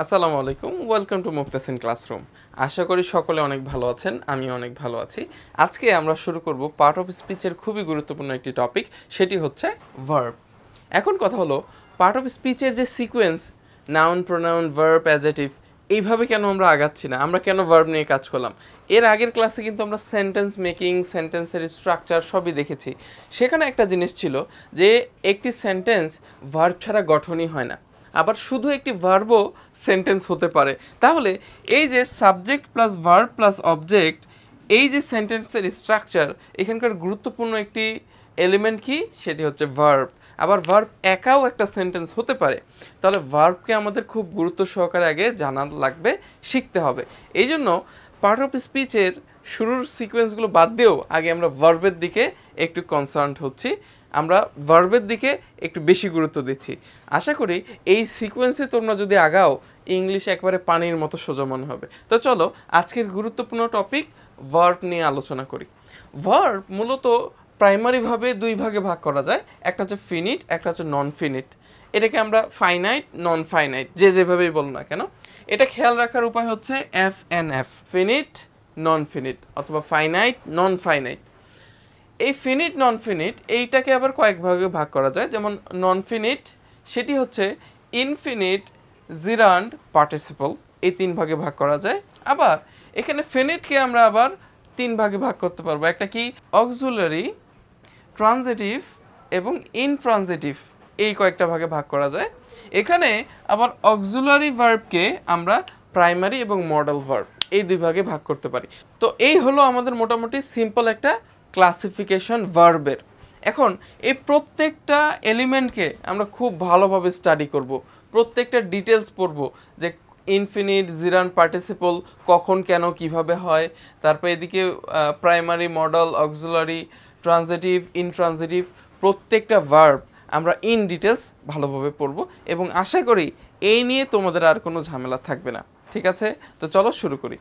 আসসালামু আলাইকুম, welcome to Muktasin classroom. আশা করি সকলে অনেক ভালো আছেন, আমি অনেক ভালো আছি। আজকে আমরা শুরু করব পার্ট অফ স্পিচের খুবই গুরুত্বপূর্ণ একটি টপিক, সেটি হচ্ছে ভার্ব। এখন কথা হলো, পার্ট অফ স্পিচের যে sequence, noun, pronoun, verb, adjective, এইভাবে কেন আমরা আগাচ্ছি না, আমরা কেন ভার্ব নিয়ে কাজ করলাম? এর আগের ক্লাসে কিন্তু আমরা সেন্টেন্স মেকিং, সেন্টেন্সের স্ট্রাকচার সবই দেখেছি। সেখানে একটা জিনিস ছিল যে একটি সেন্টেন্স ভার্ব ছাড়া গঠনই হয় না, আবার শুধু একটি ভার্বও সেন্টেন্স হতে পারে। তাহলে এই যে subject plus verb plus object, এই যে সেন্টেন্সের স্ট্রাকচার, এখানকার গুরুত্বপূর্ণ একটি এলিমেন্ট কি, সেটি হচ্ছে ভার্ব। আবার ভার্ব একাও একটা সেন্টেন্স হতে পারে। তাহলে ভার্বকে আমাদের খুব গুরুত্ব সহকারে আগে জানা লাগবে, শিখতে হবে। এই জন্য পার্ট অফ স্পিচের শুরুর সিকোয়েন্সগুলো বাদ দিয়েও আগে আমরা ভার্বের দিকে একটু কনসার্ন হচ্ছি, আমরা ভার্বের দিকে একটু বেশি গুরুত্ব দিচ্ছি। আশা করি এই সিকোয়েন্সে তোমরা যদি আগাও, ইংলিশ একবারে পানির মতো সোজা মনে হবে। তো চলো আজকের গুরুত্বপূর্ণ টপিক ভার্ব নিয়ে আলোচনা করি। ভার্ব মূলত প্রাইমারিভাবে দুই ভাগে ভাগ করা যায়, একটা হচ্ছে ফিনিট, একটা হচ্ছে নন ফিনিট। এটাকে আমরা ফাইনাইট, নন ফাইনাইট, যে যেভাবেই বলো না কেন, এটা খেয়াল রাখার উপায় হচ্ছে FNF, ফিনিট, নন ফিনিট, অথবা ফাইনাইট, নন ফাইনাইট। এই ফিনিট, নন ফিনিট এইটাকে আবার কয়েক ভাগে ভাগ করা যায়। যেমন নন ফিনিট, সেটি হচ্ছে ইনফিনিট, জিরান্ড, পার্টিসিপল, এই তিন ভাগে ভাগ করা যায়। আবার এখানে ফিনিটকে আমরা আবার তিন ভাগে ভাগ করতে পারবো। একটা কি, অক্সিলারি, ট্রানজিটিভ এবং ইনট্রানজিটিভ, এই কয়েকটা ভাগে ভাগ করা যায়। এখানে আবার অক্সিলারি ভার্বকে আমরা প্রাইমারি এবং মডেল ভার্ব, এই দুই ভাগে ভাগ করতে পারি। তো এই হলো আমাদের মোটামুটি সিম্পল একটা ক্লাসিফিকেশন ভার্বের। এখন এই প্রত্যেকটা এলিমেন্টকে আমরা খুব ভালোভাবে স্টাডি করব, প্রত্যেকটা ডিটেলস পড়ব, যে ইনফিনিট, জিরান, পার্টিসিপল কখন, কেন, কিভাবে হয়। তারপর এদিকে primary, model, auxiliary, transitive, intransitive, প্রত্যেকটা ভার্ব আমরা ইন ডিটেলস ভালোভাবে পড়ব, এবং আশা করি এই নিয়ে তোমাদের আর কোনো ঝামেলা থাকবে না। ঠিক আছে, তো চলো শুরু করি।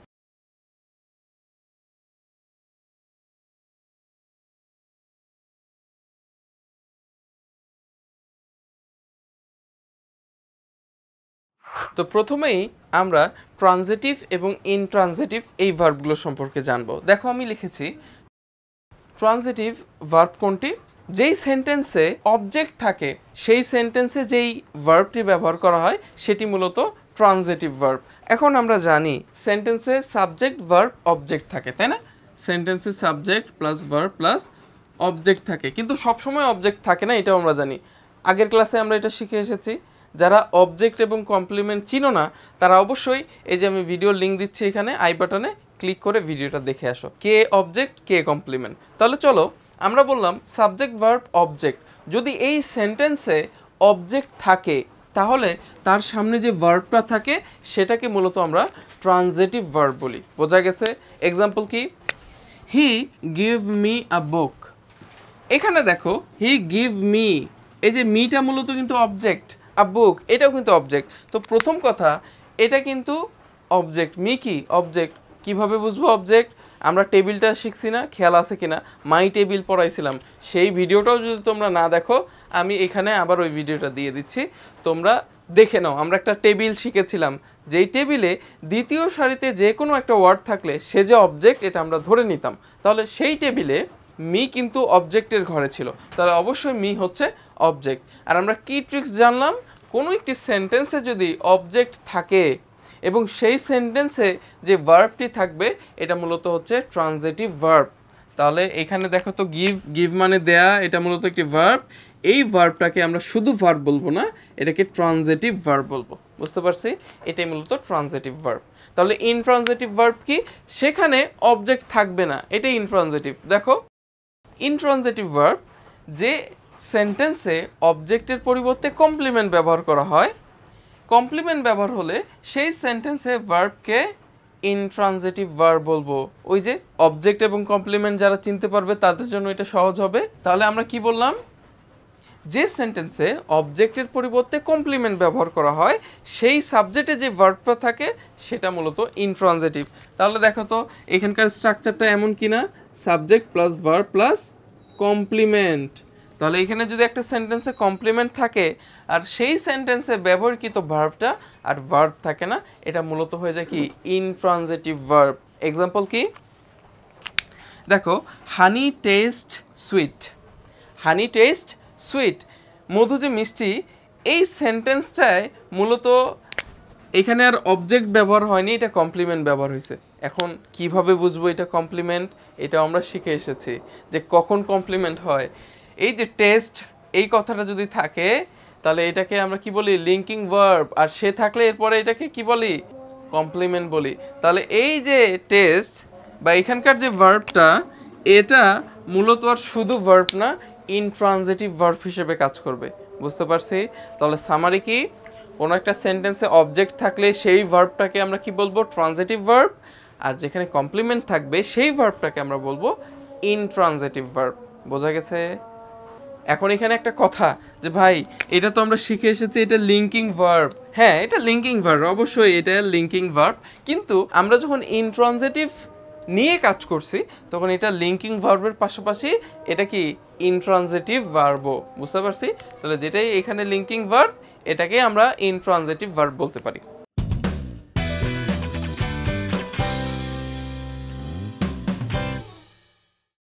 তো প্রথমেই আমরা ট্রানজিটিভ এবং ইনট্রানজিটিভ এই ভার্বগুলো সম্পর্কে জানবো। দেখো আমি লিখেছি ট্রানজিটিভ ভার্ব কোনটি, যেই সেন্টেন্সে অবজেক্ট থাকে সেই সেন্টেন্সে যেই ভার্বটি ব্যবহার করা হয় সেটি মূলত ট্রানজিটিভ ভার্ব। এখন আমরা জানি সেন্টেন্সে সাবজেক্ট, ভার্ব, অবজেক্ট থাকে, তাই না? সেন্টেন্সে subject plus verb plus object থাকে, কিন্তু সবসময় অবজেক্ট থাকে না, এটাও আমরা জানি। আগের ক্লাসে আমরা এটা শিখে এসেছি। যারা অবজেক্ট এবং কমপ্লিমেন্ট চিনো না, তারা অবশ্যই এই যে আমি ভিডিও লিঙ্ক দিচ্ছি এখানে আই বাটনে ক্লিক করে ভিডিওটা দেখে আসো, কে অবজেক্ট কে কমপ্লিমেন্ট। তাহলে চলো, আমরা বললাম সাবজেক্ট, ভার্ব, অবজেক্ট। যদি এই সেন্টেন্সে অবজেক্ট থাকে, তাহলে তার সামনে যে ভার্বটা থাকে সেটাকে মূলত আমরা ট্রানজিটিভ ভার্ব বলি। বোঝা গেছে? এক্সাম্পল কি, হি গিভ মি আ বুক। এখানে দেখো হি গিভ মি, এই যে মিটা মূলত কিন্তু অবজেক্ট, আ বুক এটাও কিন্তু অবজেক্ট। তো প্রথম কথা, এটা কিন্তু অবজেক্ট, মি কি অবজেক্ট। কিভাবে বুঝবো অবজেক্ট? আমরা টেবিলটা শিখছি না, খেয়াল আছে কিনা, মাই টেবিল পড়াইছিলাম, সেই ভিডিওটাও যদি তোমরা না দেখো, আমি এখানে আবার ওই ভিডিওটা দিয়ে দিচ্ছি, তোমরা দেখে নাও। আমরা একটা টেবিল শিখেছিলাম, যেই টেবিলে দ্বিতীয় সারিতে যে কোনো একটা ওয়ার্ড থাকলে সে যে অবজেক্ট এটা আমরা ধরে নিতাম। তাহলে সেই টেবিলে মি কিন্তু অবজেক্টের ঘরে ছিল, তাহলে অবশ্যই মি হচ্ছে অবজেক্ট। আর আমরা কি ট্রিক্স জানলাম, কোনো একটি সেন্টেন্সে যদি অবজেক্ট থাকে এবং সেই সেন্টেন্সে যে ভার্বটি থাকবে এটা মূলত হচ্ছে ট্রানজিটিভ ভার্ব। তাহলে এখানে দেখো তো, গিভ, গিভ মানে দেয়া, এটা মূলত একটি ভার্ব। এই ভার্বটাকে আমরা শুধু ভার্ব বলবো না, এটাকে ট্রানজিটিভ ভার্ব বলবো। বুঝতে পারছি? এটাই মূলত ট্রানজিটিভ ভার্ব। তাহলে ইনট্রানজিটিভ ভার্ব কি, সেখানে অবজেক্ট থাকবে না, এটাই ইনট্রানজিটিভ। দেখো, ইনট্রানজিটিভ ভার্ব, যে সেন্টেন্সে অবজেক্টের পরিবর্তে কমপ্লিমেন্ট ব্যবহার করা হয়, কমপ্লিমেন্ট ব্যবহার হলে সেই সেন্টেন্সে ভার্বকে ইনট্রানজিটিভ ভার্ব বলবো। ওই যে অবজেক্ট এবং কমপ্লিমেন্ট যারা চিনতে পারবে তাদের জন্য এটা সহজ হবে। তাহলে আমরা কি বললাম, যে সেন্টেন্সে অবজেক্টের পরিবর্তে কমপ্লিমেন্ট ব্যবহার করা হয় সেই সাবজেক্টে যে ভার্বটা থাকে সেটা মূলত ইনট্রানজিটিভ। তাহলে দেখো তো এখানকার স্ট্রাকচারটা এমন কিনা, subject plus verb plus complement. তাহলে এখানে যদি একটা সেন্টেন্সে কমপ্লিমেন্ট থাকে আর সেই সেন্টেন্সে ব্যবহৃত ভার্বটা আর ভার্ব থাকে না, এটা মূলত হয়ে যায় কি ইনট্রানজিটিভ ভার্ব। এক্সাম্পল কি, দেখো honey taste sweet, honey taste sweet, মধু যে মিষ্টি, এই সেন্টেন্সটায় মূলত এখানে আর অবজেক্ট ব্যবহার হয়নি, এটা কমপ্লিমেন্ট ব্যবহার হয়েছে। এখন কিভাবে বুঝবো এটা কমপ্লিমেন্ট, এটা আমরা শিখে এসেছি যে কখন কমপ্লিমেন্ট হয়। এই যে টেস্ট এই কথাটা যদি থাকে তাহলে এটাকে আমরা কি বলি লিঙ্কিং ভার্ব, আর সে থাকলে এরপরে এটাকে কি বলি কমপ্লিমেন্ট বলি। তাহলে এই যে টেস্ট বা এখানকার যে ভার্বটা, এটা মূলত আর শুধু ভার্ব না, ইনট্রানজিটিভ ভার্ব হিসেবে কাজ করবে। বুঝতে পারছি? তাহলে সামারি কি, কোনো একটা সেন্টেন্সে অবজেক্ট থাকলে সেই ভার্বটাকে আমরা কি বলবো ট্রানজিটিভ ভার্ব, আর যেখানে কমপ্লিমেন্ট থাকবে সেই ভার্বটাকে আমরা বলবো ইনট্রানজিটিভ ভার্ব। বোঝা গেছে? এখন এখানে একটা কথা যে ভাই এটা তো আমরা শিখে এসেছি এটা লিঙ্কিং ভার্ব। হ্যাঁ, এটা লিঙ্কিং ভার্ব, অবশ্যই এটা লিঙ্কিং ভার্ব, কিন্তু আমরা যখন ইনট্রানজিটিভ নিয়ে কাজ করছি তখন এটা লিঙ্কিং ভার্বের পাশাপাশি এটা কি ইনট্রানজিটিভ ভার্বও। বুঝতে পারছি? তাহলে যেটাই এখানে লিঙ্কিং ভার্ব এটাকে আমরা ইনট্রানজিটিভ ভার্ব বলতে পারি।